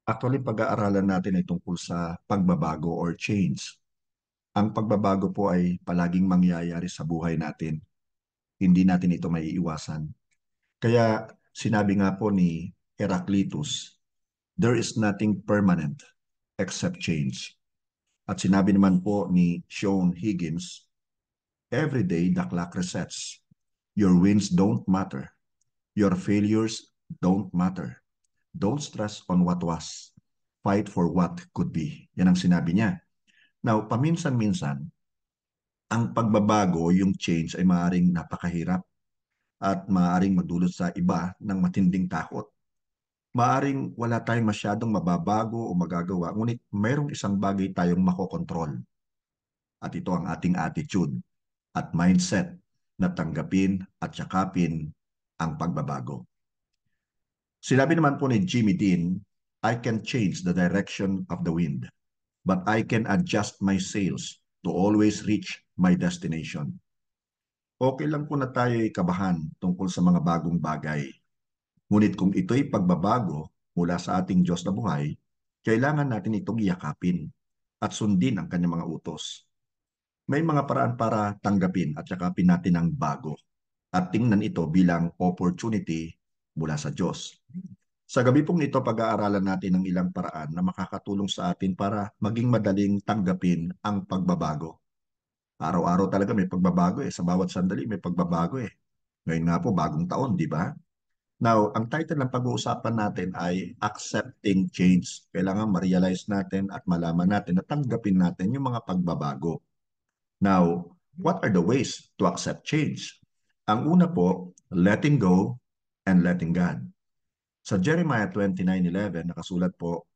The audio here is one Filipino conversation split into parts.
Actually, pag-aaralan natin ay tungkol sa pagbabago or change. Ang pagbabago po ay palaging mangyayari sa buhay natin. Hindi natin ito maiiwasan. Kaya sinabi nga po ni Heraclitus, there is nothing permanent except change. At sinabi naman po ni Sean Higgins, every day the clock resets. Your wins don't matter. Your failures don't matter. Don't stress on what was. Fight for what could be. Yan ang sinabi niya. Now, paminsan-minsan, ang pagbabago, yung change ay maaaring napakahirap at maaaring magdulot sa iba ng matinding takot. Maaaring wala tayong masyadong mababago o magagawa, ngunit mayroong isang bagay tayong makokontrol. At ito ang ating attitude at mindset na tanggapin at yakapin ang pagbabago. Sinabi naman po ni Jimmy Dean, I can change the direction of the wind, but I can adjust my sails to always reach my destination. Okay lang po na tayo'y kabahan tungkol sa mga bagong bagay. Ngunit kung ito'y pagbabago mula sa ating Diyos na buhay, kailangan natin itong yakapin at sundin ang kanyang mga utos. May mga paraan para tanggapin at yakapin natin ang bago at tingnan ito bilang opportunity mula sa Diyos. Sa gabi pong ito, pag-aaralan natin ang ilang paraan na makakatulong sa atin para maging madaling tanggapin ang pagbabago. Araw-araw talaga may pagbabago eh. Sa bawat sandali may pagbabago eh. Ngayon nga po, bagong taon, di ba? Now, ang title ng pag-uusapan natin ay Accepting Change. Kailangan ma-realize natin at malaman natin na tanggapin natin yung mga pagbabago. Now, what are the ways to accept change? Ang una po, letting go and letting God. Sa Jeremiah 29:11, nakasulat po,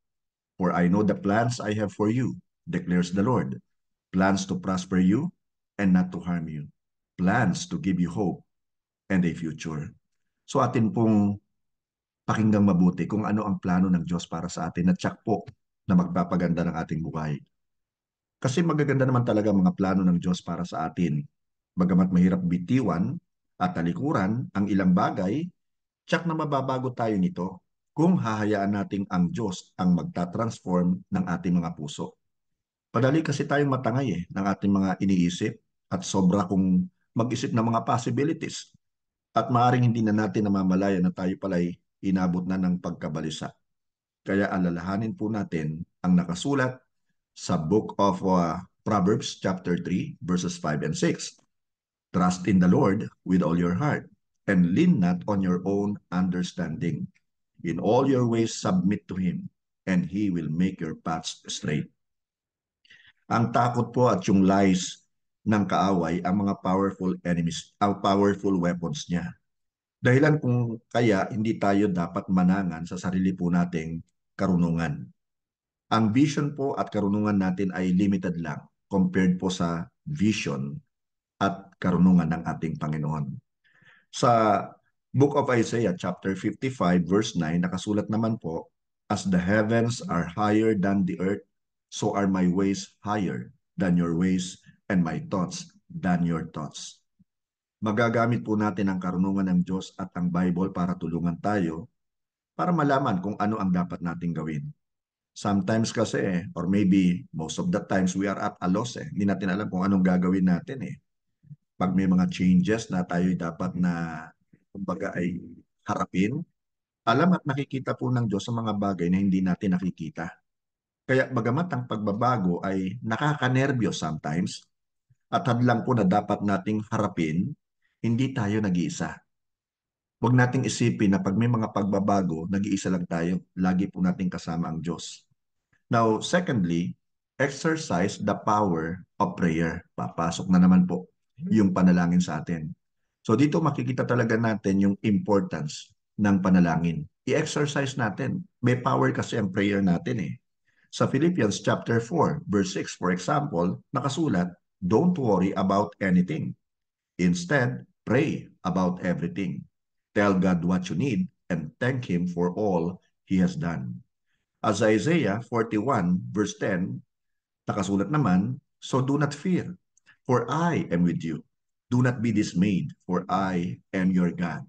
for I know the plans I have for you, declares the Lord. Plans to prosper you and not to harm you. Plans to give you hope and a future. So atin pong pakinggang mabuti kung ano ang plano ng Diyos para sa atin at tsak po na magpapaganda ng ating buhay. Kasi magaganda naman talaga mga plano ng Diyos para sa atin. Bagamat mahirap bitiwan at talikuran ang ilang bagay, tsak na mababago tayo nito kung hahayaan nating ang Diyos ang magta-transform ng ating mga puso. Padali kasi tayong matangay ng ating mga iniisip at sobra kung mag-isip ng mga possibilities at maaaring hindi na natin namamalayan na tayo pala'y inabot na ng pagkabalisa. Kaya alalahanin po natin ang nakasulat sa Book of Proverbs chapter 3 verses 5 and 6. Trust in the Lord with all your heart and lean not on your own understanding. In all your ways submit to Him and He will make your paths straight. Ang takot po at yung lies ng kaaway ang mga powerful enemies, ang powerful weapons niya. Dahilan kung kaya hindi tayo dapat manangan sa sarili po nating karunungan. Ang vision po at karunungan natin ay limited lang compared po sa vision at karunungan ng ating Panginoon. Sa Book of Isaiah chapter 55 verse 9 nakasulat naman po, as the heavens are higher than the earth, so are my ways higher than your ways and my thoughts than your thoughts. Magagamit po natin ang karunungan ng Diyos at ang Bible para tulungan tayo para malaman kung ano ang dapat nating gawin. Sometimes kasi or maybe most of the times we are at a loss Hindi natin alam kung anong gagawin natin Pag may mga changes na tayo dapat na kumbaga ay harapin, alam at nakikita po ng Diyos sa mga bagay na hindi natin nakikita. Kaya bagamat ang pagbabago ay nakakanerbyo sometimes at hadlang po na dapat nating harapin, hindi tayo nag-iisa. Huwag nating isipin na pag may mga pagbabago, nag-iisa lang tayo. Lagi po nating kasama ang Diyos. Now, secondly, exercise the power of prayer. Papasok na naman po yung panalangin sa atin. So dito makikita talaga natin yung importance ng panalangin. I-exercise natin. May power kasi ang prayer natin Sa Philippians chapter 4, verse 6, for example, nakasulat, don't worry about anything. Instead, pray about everything. Tell God what you need and thank Him for all He has done. As Isaiah 41 verse 10, nakasulat naman, so do not fear, for I am with you. Do not be dismayed, for I am your God.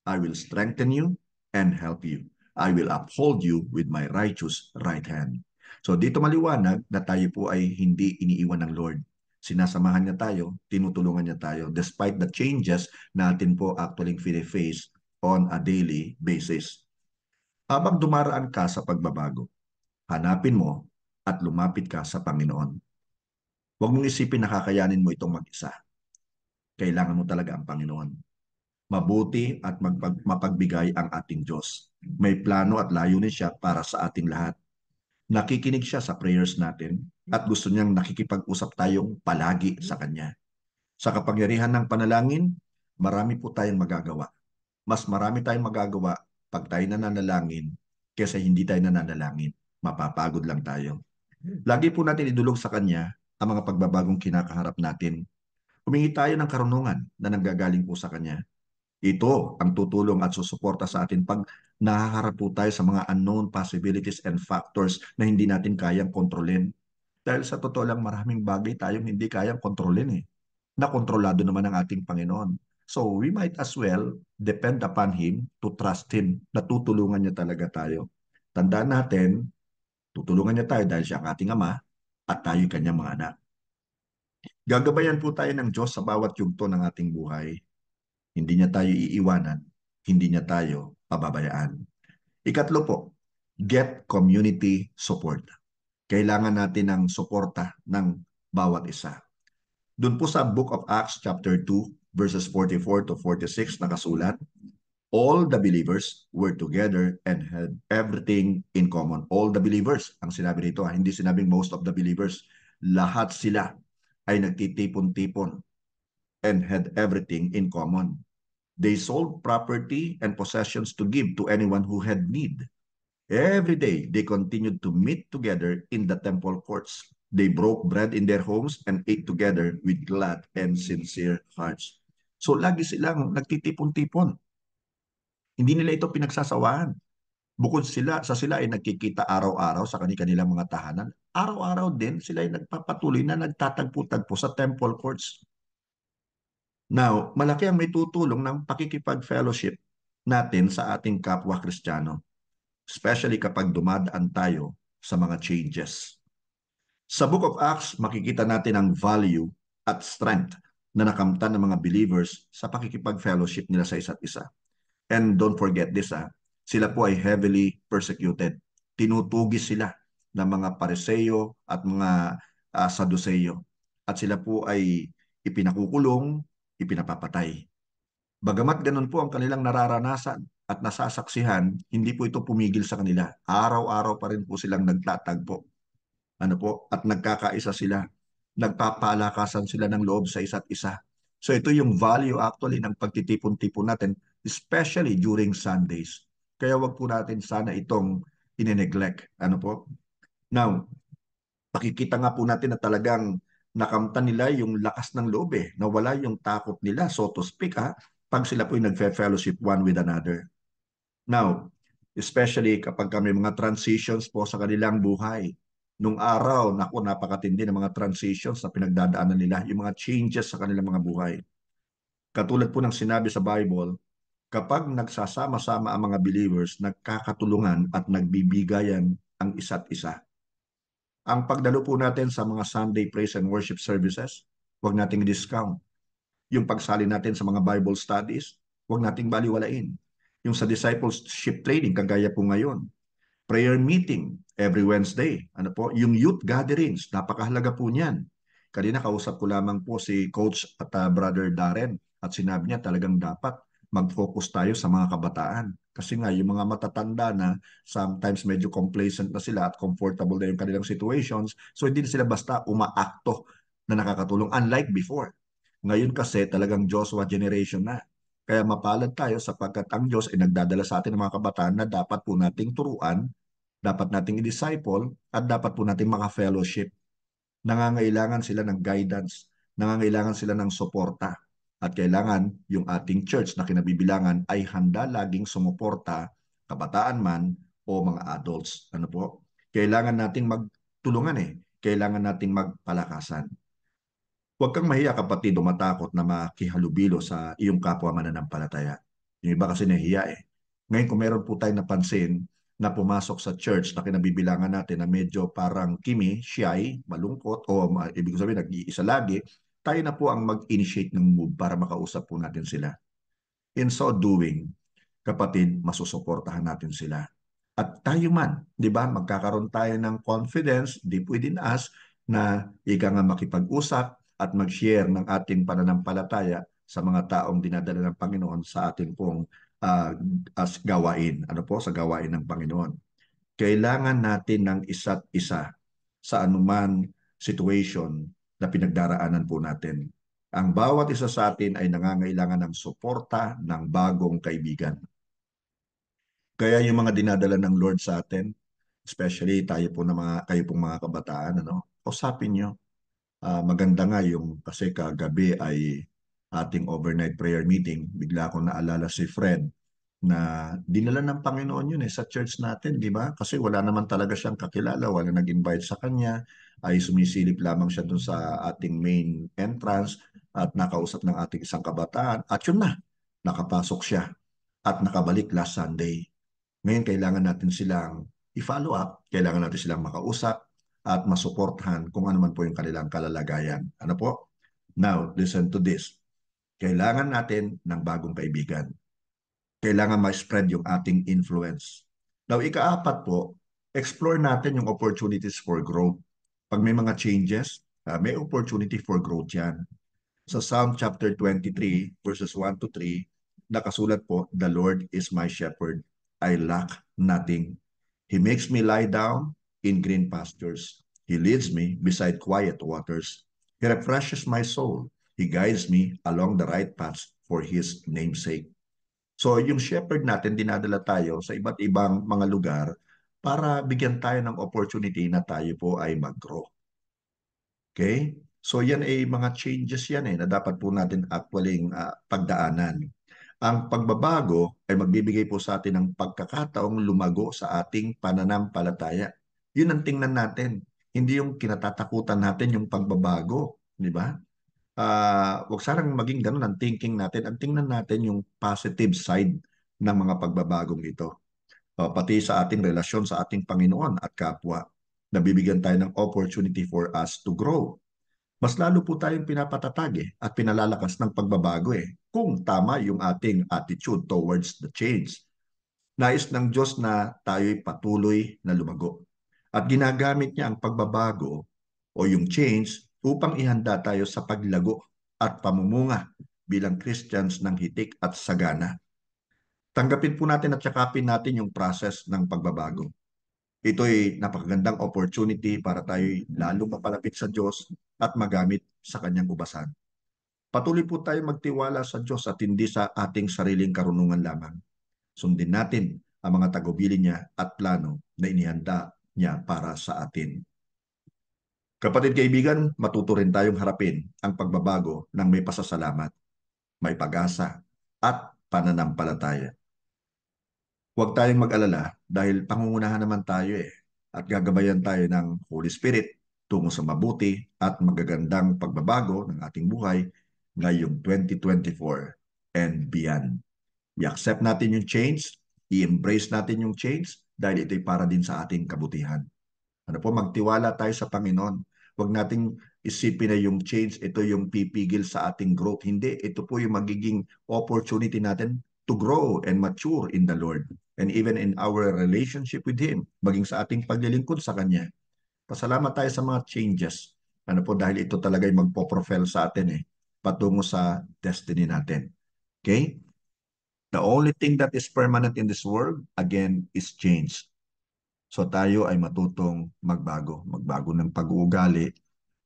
I will strengthen you and help you. I will uphold you with my righteous right hand. So dito maliwanag na tayo po ay hindi iniiwan ng Lord. Sinasamahan niya tayo, tinutulungan niya tayo despite the changes natin po actually face on a daily basis. Habang dumaraan ka sa pagbabago, hanapin mo at lumapit ka sa Panginoon. Huwag mong isipin na kakayanin mo itong mag-isa. Kailangan mo talaga ang Panginoon. Mabuti at mapagbigay ang ating Diyos. May plano at layunin siya para sa ating lahat. Nakikinig siya sa prayers natin at gusto niyang nakikipag-usap tayong palagi sa Kanya. Sa kapangyarihan ng panalangin, marami po tayong magagawa. Mas marami tayong magagawa pag tayo nananalangin kaysa hindi tayo nananalangin. Mapapagod lang tayo. Lagi po natin idulog sa Kanya ang mga pagbabagong kinakaharap natin. Humingi tayo ng karunungan na nanggagaling po sa Kanya. Ito ang tutulong at susuporta sa atin pag nahaharap po tayo sa mga unknown possibilities and factors na hindi natin kayang kontrolin. Dahil sa totoo lang maraming bagay tayong hindi kayang kontrolin eh. Nakontrolado naman ng ating Panginoon. So we might as well depend upon Him to trust Him na tutulungan niya talaga tayo. Tandaan natin, tutulungan niya tayo dahil siya ang ating Ama at tayo kanyang mga anak. Gagabayan po tayo ng Diyos sa bawat yugto ng ating buhay. Hindi niya tayo iiwanan, hindi niya tayo pababayaan. Ikatlo po, get community support. Kailangan natin ng suporta ng bawat isa. Doon po sa Book of Acts chapter 2 verses 44 to 46 nakasulat, all the believers were together and had everything in common. All the believers, ang sinabi rito, hindi sinabing most of the believers. Lahat sila ay nagtitipon-tipon and had everything in common. They sold property and possessions to give to anyone who had need. Every day, they continued to meet together in the temple courts. They broke bread in their homes and ate together with glad and sincere hearts. So lagi silang nagtitipon-tipon. Hindi nila ito pinagsasawaan. Bukod sila ay nagkikita araw-araw sa kanilang mga tahanan, araw-araw din sila ay nagpapatuloy na nagtatagpo-tagpo sa temple courts. Now, malaki ang may tutulong ng pakikipag-fellowship natin sa ating kapwa Kristiyano, especially kapag dumadaan tayo sa mga changes. Sa Book of Acts, makikita natin ang value at strength na nakamtan ng mga believers sa pakikipag-fellowship nila sa isa't isa. And don't forget this, sila po ay heavily persecuted. Tinutugis sila ng mga Pariseo at mga Saduceo. At sila po ay ipinakukulong, ipinapapatay. Bagamat ganun po ang kanilang nararanasan at nasasaksihan, hindi po ito pumigil sa kanila. Araw-araw pa rin po silang nagtatagpo. Ano po? At nagkakaisa sila. Nagpapalakasan sila ng loob sa isa't isa. So ito yung value actually ng pagtitipon-tipon natin, especially during Sundays. Kaya wag po natin sana itong ine-neglect. Ano po? Now, pakikita nga po natin na talagang nakamtan nila yung lakas ng loob eh. Nawala yung takot nila, so to speak, pag sila po yung nagfe-fellowship one with another. Now, especially kapag kami mga transitions po sa kanilang buhay. Nung araw, naku, napakatindi ng mga transitions na pinagdadaanan nila, yung mga changes sa kanilang mga buhay. Katulad po ng sinabi sa Bible, kapag nagsasama-sama ang mga believers, nagkakatulungan at nagbibigayan ang isa't isa. Ang pagdalo po natin sa mga Sunday praise and worship services, huwag nating discount. Yung pagsali natin sa mga Bible studies, huwag nating baliwalain. Yung sa discipleship training, kagaya po ngayon. Prayer meeting every Wednesday. Ano po? Yung youth gatherings, napakahalaga po niyan. Kanina kausap ko lamang po si Coach at Brother Darren at sinabi niya talagang dapat mag-focus tayo sa mga kabataan. Kasi nga, yung mga matatanda na sometimes medyo complacent na sila at comfortable na yung kanilang situations, so hindi sila basta umaakto na nakakatulong. Unlike before. Ngayon kasi talagang Joshua generation na. Kaya mapalad tayo sapagkat ang Diyos ay nagdadala sa atin ng mga kabataan na dapat po nating turuan, dapat nating i-disciple, at dapat po nating maka-fellowship. Nangangailangan sila ng guidance, nangangailangan sila ng suporta. At kailangan yung ating church na kinabibilangan ay handa laging sumuporta, kabataan man o mga adults. Ano po? Kailangan nating magtulungan eh. Kailangan nating magpalakasan. Huwag kang mahiya kapatid o matakot na makihalubilo sa iyong kapwa mananampalataya. Yung iba kasi nahiya eh. Ngayon, kung meron po tayo napansin na pumasok sa church na kinabibilangan natin na medyo parang kimi, shy, malungkot, o ibig sabihin nag-iisa lagi, tayo na po ang mag-initiate ng move para makausap po natin sila. In so doing, kapatid, masusuportahan natin sila. At tayo man, di ba, magkakaroon tayo ng confidence deep within us na ika nga makipag-usap at mag-share ng ating pananampalataya sa mga taong dinadala ng Panginoon sa ating pong uh, as gawain. Ano po? Sa gawain ng Panginoon. Kailangan natin ng isa't isa sa anuman situation na pinagdaraanan po natin. Ang bawat isa sa atin ay nangangailangan ng suporta ng bagong kaibigan. Kaya yung mga dinadala ng Lord sa atin, especially tayo po na mga, kayo pong mga kabataan, ano, usapin nyo. Maganda nga yung kasi kagabi ay ating overnight prayer meeting. Bigla akong naalala si Fred na dinala ng Panginoon yun sa church natin, di ba? Kasi wala naman talaga siyang kakilala, wala nag-invite sa kanya, ay sumisilip lamang siya dun sa ating main entrance at nakausap ng ating isang kabataan. At yun na, nakapasok siya at nakabalik last Sunday. Ngayon, kailangan natin silang i-follow up, kailangan natin silang makausap at masuportahan kung ano man po yung kanilang kalalagayan. Ano po? Now, listen to this. Kailangan natin ng bagong kaibigan. Kailangan ma-spread yung ating influence. Now, ikaapat po, explore natin yung opportunities for growth. Pag may mga changes, may opportunity for growth yan. Sa Psalm chapter 23, verses 1 to 3, nakasulat po, "The Lord is my shepherd. I lack nothing. He makes me lie down in green pastures. He leads me beside quiet waters. He refreshes my soul. He guides me along the right paths for His namesake." So yung shepherd natin, dinadala tayo sa iba't ibang mga lugar para bigyan tayo ng opportunity na tayo po ay mag-grow. Okay? So yan ay mga changes yan na dapat po natin actually pagdaanan. Ang pagbabago ay magbibigay po sa atin ng pagkakataong lumago sa ating pananampalataya. Yun ang tingnan natin. Hindi yung kinatatakutan natin yung pagbabago. Di ba? Wag sarang maging ganun ang thinking natin. Ang tingnan natin yung positive side ng mga pagbabagong ito. Pati sa ating relasyon sa ating Panginoon at kapwa. Nabibigyan tayo ng opportunity for us to grow. Mas lalo po tayong pinapatatag at pinalalakas ng pagbabago kung tama yung ating attitude towards the change. Nais ng Diyos na tayo'y patuloy na lumago. At ginagamit niya ang pagbabago o yung change upang ihanda tayo sa paglago at pamumunga bilang Christians ng hitik at sagana. Tanggapin po natin at yakapin natin yung process ng pagbabago. Ito'y napakagandang opportunity para tayo lalo mapalapit sa Diyos at magamit sa kanyang ubasan. Patuloy po tayo magtiwala sa Diyos at hindi sa ating sariling karunungan lamang. Sundin natin ang mga tagubilin niya at plano na inihanda niya para sa atin. Kapatid kaibigan, matuto rin tayong harapin ang pagbabago ng may pasasalamat, may pag-asa at pananampalataya. Huwag tayong mag-alala dahil pangungunahan naman tayo at gagabayan tayo ng Holy Spirit tungo sa mabuti at magagandang pagbabago ng ating buhay ngayong 2024 and beyond. I-accept natin yung change, i-embrace natin yung change dahil ito'y para din sa ating kabutihan. Ano po, magtiwala tayo sa Panginoon. Huwag nating isipin na yung change, ito yung pipigil sa ating growth. Hindi, ito po yung magiging opportunity natin to grow and mature in the Lord. And even in our relationship with Him, maging sa ating paglilingkod sa Kanya. Pasalamat tayo sa mga changes. Ano po, dahil ito talaga yung magpo-profile sa atin patungo sa destiny natin. Okay? The only thing that is permanent in this world, again, is change. So tayo ay matutong magbago. Magbago ng pag-uugali,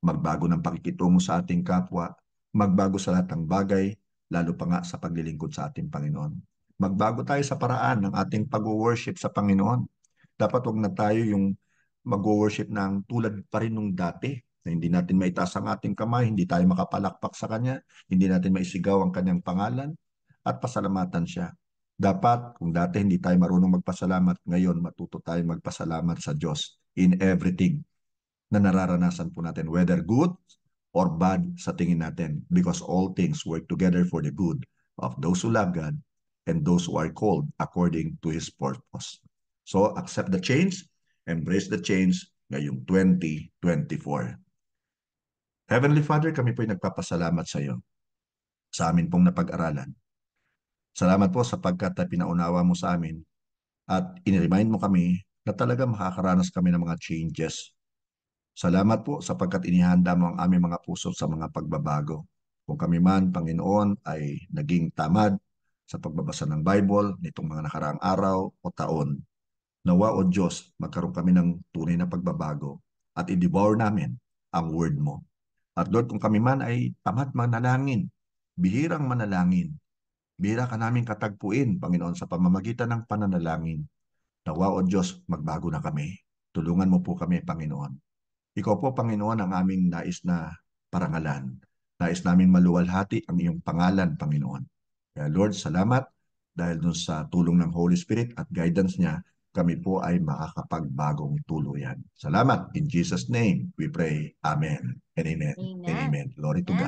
magbago ng pakikitungo sa ating kapwa, magbago sa lahat ng bagay, lalo pa nga sa paglilingkod sa ating Panginoon. Magbago tayo sa paraan ng ating pag-worship sa Panginoon. Dapat wag na tayo yung mag-worship ng tulad pa rin nung dati, na hindi natin maitaas ang ating kamay, hindi tayo makapalakpak sa Kanya, hindi natin maisigaw ang Kanyang pangalan, at pasalamatan siya. Dapat, kung dati hindi tayo marunong magpasalamat, ngayon matuto tayong magpasalamat sa Diyos in everything na nararanasan po natin, whether good or bad sa tingin natin, because all things work together for the good of those who love God and those who are called according to His purpose. So, accept the change, embrace the change ngayong 2024. Heavenly Father, kami po ay nagpapasalamat sa iyo sa amin pong napag-aralan. Salamat po sapagkat pinaunawa mo sa amin at iniremind mo kami na talaga makakaranas kami ng mga changes. Salamat po sapagkat inihanda mo ang aming mga puso sa mga pagbabago. Kung kami man, Panginoon, ay naging tamad sa pagbabasa ng Bible nitong mga nakaraang araw o taon, nawa o Diyos, magkaroon kami ng tunay na pagbabago at i-devour namin ang word mo. At Lord, kung kami man ay tamad manalangin, bihirang manalangin, bihira ka namin katagpuin, Panginoon, sa pamamagitan ng pananalangin. Nawa o Diyos, magbago na kami. Tulungan mo po kami, Panginoon. Ikaw po, Panginoon, ang aming nais na parangalan. Nais naming maluwalhati ang iyong pangalan, Panginoon. Kaya Lord, salamat dahil dun sa tulong ng Holy Spirit at guidance niya, kami po ay makakapagbagong tuluyan. Salamat. In Jesus' name, we pray. Amen and amen. And Amen. amen. Glory to God.